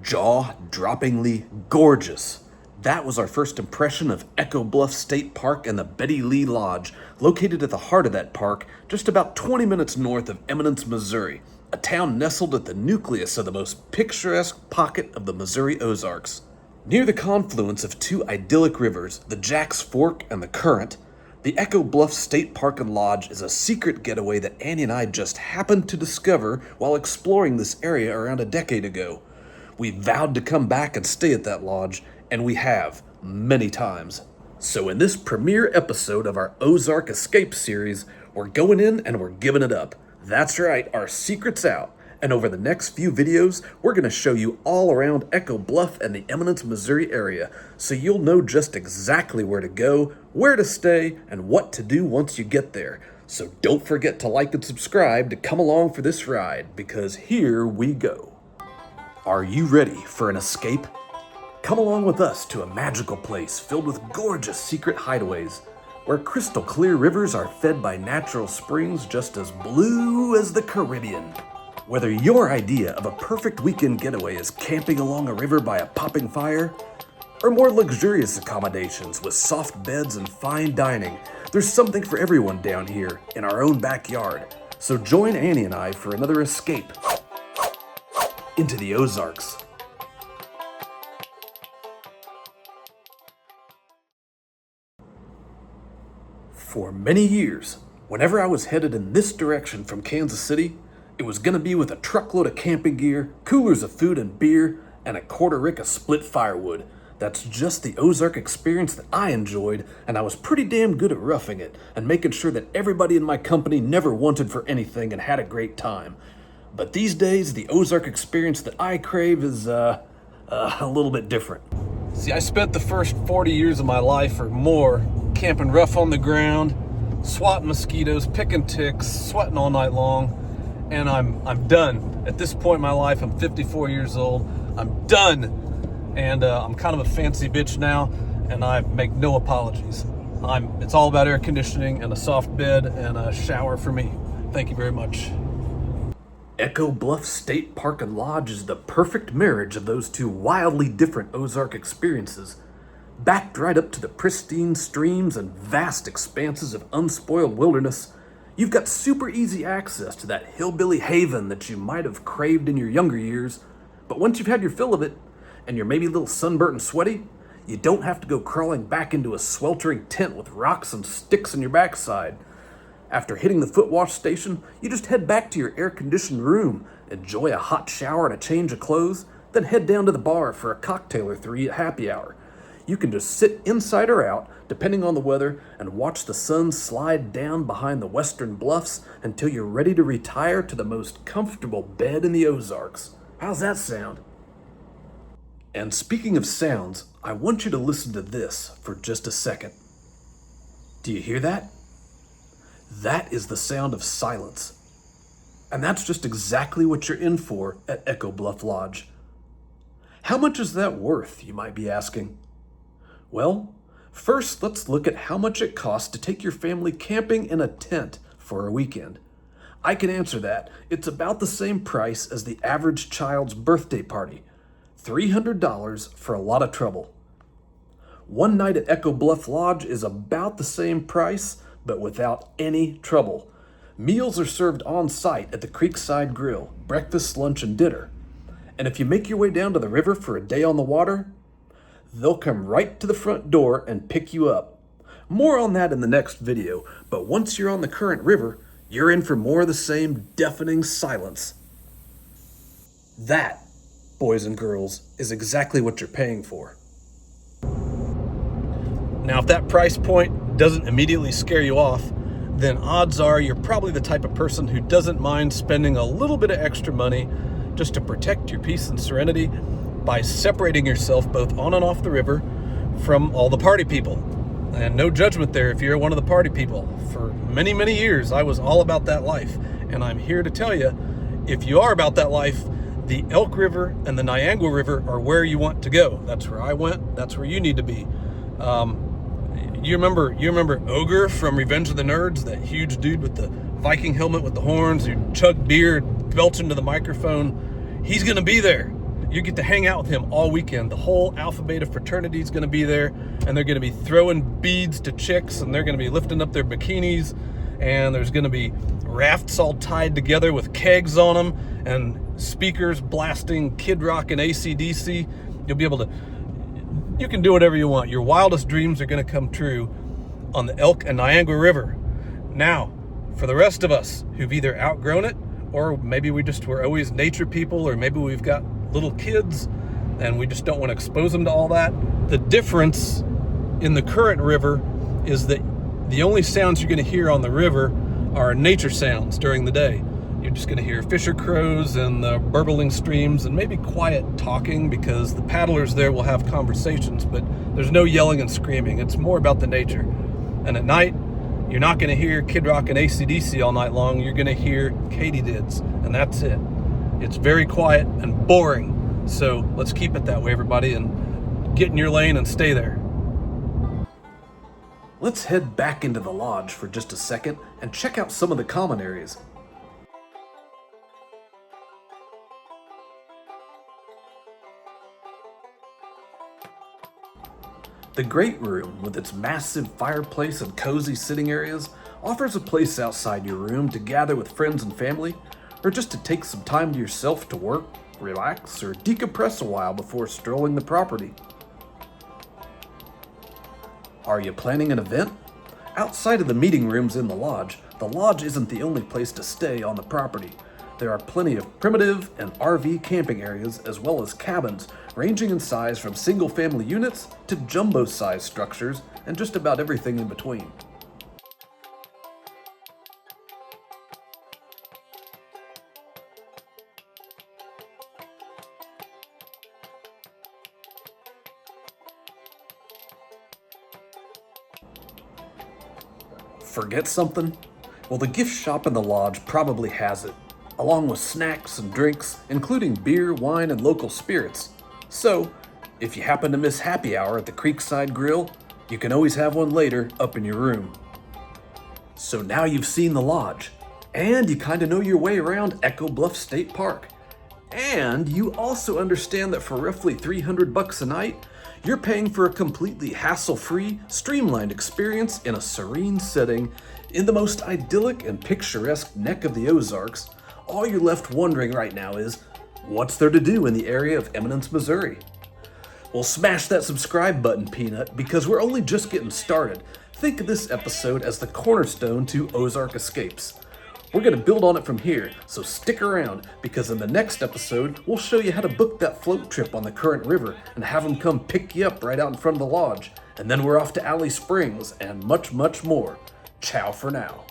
jaw-droppingly gorgeous. That was our first impression of Echo Bluff State Park and the Betty Lee Lodge, located at the heart of that park, just about 20 minutes north of Eminence, Missouri, a town nestled at the nucleus of the most picturesque pocket of the Missouri Ozarks. Near the confluence of two idyllic rivers, the Jack's Fork and the Current, the Echo Bluff State Park and Lodge is a secret getaway that Annie and I just happened to discover while exploring this area around a decade ago. We vowed to come back and stay at that lodge, and we have, many times. So in this premiere episode of our Ozark Escape series, we're going in and we're giving it up. That's right, our secret's out. And over the next few videos, we're going to show you all around Echo Bluff and the Eminence, Missouri area, so you'll know just exactly where to go, where to stay, and what to do once you get there. So don't forget to like and subscribe to come along for this ride, because here we go. Are you ready for an escape? Come along with us to a magical place filled with gorgeous secret hideaways, where crystal clear rivers are fed by natural springs just as blue as the Caribbean. Whether your idea of a perfect weekend getaway is camping along a river by a popping fire, or more luxurious accommodations with soft beds and fine dining, there's something for everyone down here in our own backyard. So join Annie and I for another escape into the Ozarks. For many years, whenever I was headed in this direction from Kansas City, it was gonna be with a truckload of camping gear, coolers of food and beer, and a quarter rick of split firewood. That's just the Ozark experience that I enjoyed, and I was pretty damn good at roughing it and making sure that everybody in my company never wanted for anything and had a great time. But these days, the Ozark experience that I crave is a little bit different. See, I spent the first 40 years of my life or more camping rough on the ground, swatting mosquitoes, picking ticks, sweating all night long, and I'm done. At this point in my life, I'm 54 years old. I'm done, and I'm kind of a fancy bitch now, and I make no apologies. It's all about air conditioning and a soft bed and a shower for me. Thank you very much. Echo Bluff State Park and Lodge is the perfect marriage of those two wildly different Ozark experiences. Backed right up to the pristine streams and vast expanses of unspoiled wilderness, you've got super easy access to that hillbilly haven that you might have craved in your younger years. But once you've had your fill of it, and you're maybe a little sunburnt and sweaty, you don't have to go crawling back into a sweltering tent with rocks and sticks in your backside. After hitting the foot wash station, you just head back to your air-conditioned room, enjoy a hot shower and a change of clothes, then head down to the bar for a cocktail or three at happy hour. You can just sit inside or out, depending on the weather, and watch the sun slide down behind the western bluffs until you're ready to retire to the most comfortable bed in the Ozarks. How's that sound? And speaking of sounds, I want you to listen to this for just a second. Do you hear that? That is the sound of silence. And that's just exactly what you're in for at Echo Bluff Lodge. How much is that worth, you might be asking? Well, first let's look at how much it costs to take your family camping in a tent for a weekend. I can answer that. It's about the same price as the average child's birthday party. $300 for a lot of trouble. One night at Echo Bluff Lodge is about the same price, but without any trouble. Meals are served on site at the Creekside Grill, breakfast, lunch, and dinner. And if you make your way down to the river for a day on the water, they'll come right to the front door and pick you up. More on that in the next video, but once you're on the Current River, you're in for more of the same deafening silence. That, boys and girls, is exactly what you're paying for. Now, if that price point doesn't immediately scare you off, then odds are you're probably the type of person who doesn't mind spending a little bit of extra money just to protect your peace and serenity by separating yourself both on and off the river from all the party people. And no judgment there if you're one of the party people. For many, many years, I was all about that life. And I'm here to tell you, if you are about that life, the Elk River and the Niangua River are where you want to go. That's where I went. That's where you need to be. You remember Ogre from Revenge of the Nerds, that huge dude with the Viking helmet with the horns who chugged beer, belched into the microphone? He's going to be there. You get to hang out with him all weekend. The whole Alpha Beta fraternity is going to be there, and they're going to be throwing beads to chicks, and they're going to be lifting up their bikinis, and there's going to be rafts all tied together with kegs on them, and speakers blasting Kid Rock and AC/DC. You'll be able to, you can do whatever you want. Your wildest dreams are going to come true on the Elk and Niagara River. Now, for the rest of us who've either outgrown it, or maybe we're always nature people, or maybe we've got little kids and we just don't want to expose them to all that. The difference in the current river is that the only sounds you're going to hear on the river are nature sounds during the day. You're just going to hear fisher crows and the burbling streams and maybe quiet talking, because the paddlers there will have conversations, but there's no yelling and screaming. It's more about the nature. And at night, you're not going to hear Kid Rock and AC/DC all night long. You're going to hear katydids, and that's it. It's very quiet and boring. So let's keep it that way, everybody, and get in your lane and stay there. Let's head back into the lodge for just a second and check out some of the common areas. The great room, with its massive fireplace and cozy sitting areas, offers a place outside your room to gather with friends and family, or just to take some time to yourself to work, relax, or decompress a while before strolling the property. Are you planning an event? Outside of the meeting rooms in the lodge isn't the only place to stay on the property. There are plenty of primitive and RV camping areas, as well as cabins ranging in size from single-family units to jumbo-sized structures, and just about everything in between. Forget something? Well, the gift shop in the lodge probably has it, along with snacks and drinks, including beer, wine, and local spirits. So, if you happen to miss happy hour at the Creekside Grill, you can always have one later up in your room. So now you've seen the lodge, and you kind of know your way around Echo Bluff State Park. And you also understand that for roughly $300 a night, you're paying for a completely hassle-free, streamlined experience in a serene setting in the most idyllic and picturesque neck of the Ozarks. All you're left wondering right now is, what's there to do in the area of Eminence, Missouri? Well, smash that subscribe button, Peanut, because we're only just getting started. Think of this episode as the cornerstone to Ozark Escapes. We're going to build on it from here, so stick around, because in the next episode, we'll show you how to book that float trip on the current river and have them come pick you up right out in front of the lodge. And then we're off to Alley Springs and much, much more. Ciao for now.